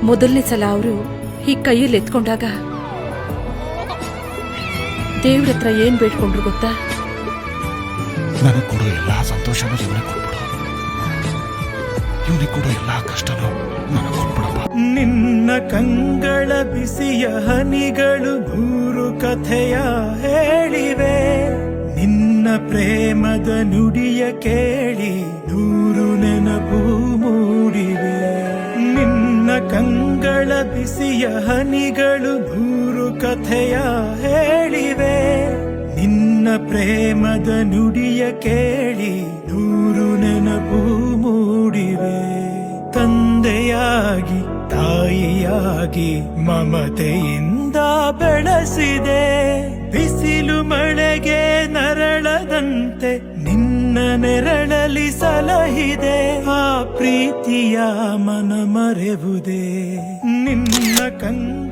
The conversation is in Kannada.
ಮೊದಲನೇ ಸಲ ಅವರು ಈ ಕೈಯಲ್ಲಿ ಎತ್ಕೊಂಡಾಗ ದೇವ್ರ ಹತ್ರ ಏನ್ ಬೇಡ್ಕೊಂಡ್ರು ಗೊತ್ತಾ? ನನಗೆ ಕೊಡೋ ಎಲ್ಲಾ ಸಂತೋಷನೂ ಇವನಿಗೆ ಕೊಟ್ಬಿಡು, ಇವನಿಗೆ ಕೊಡೋ ಎಲ್ಲಾ ಕಷ್ಟನೂ ನನಗೆ ಕೊಟ್ಬಿಡಪ್ಪ. ನಿನ್ನ ಕಂಗಳ ಬಿಸಿಯ ಹನಿಗಳು 100 ಕಥೆಯ ಹೇಳಿವೆ, ನಿನ್ನ ಪ್ರೇಮದ ನುಡಿಯ ಕೇಳಿ 100 ನೆನಪು ಮೂಡಿವೆ. ನಿನ್ನ ಕಂಗಳ ಬಿಸಿಯ ಹನಿಗಳು 100 ಕಥೆಯ ಹೇಳಿವೆ, ನಿನ್ನ ಪ್ರೇಮದ ನುಡಿಯ ಕೇಳಿ 100 ನೆನಪು ಮೂಡಿವೆ. ತಂದೆಯಾಗಿ ತಾಯಿಯಾಗಿ ಮಮತೆಯಿಂದ ಬೆಳೆಸಿದೆ, ಬಿಸಿಲು ಮಳೆಗೆ ನರಳದಂತೆ ನಿನ್ನ ನೆರಳಲಿ ಸಲಹಿದೆ. ಆ ಪ್ರೀತಿಯ ಮನ ಮರೆವುದೇ ನಿನ್ನ ಕಂಗ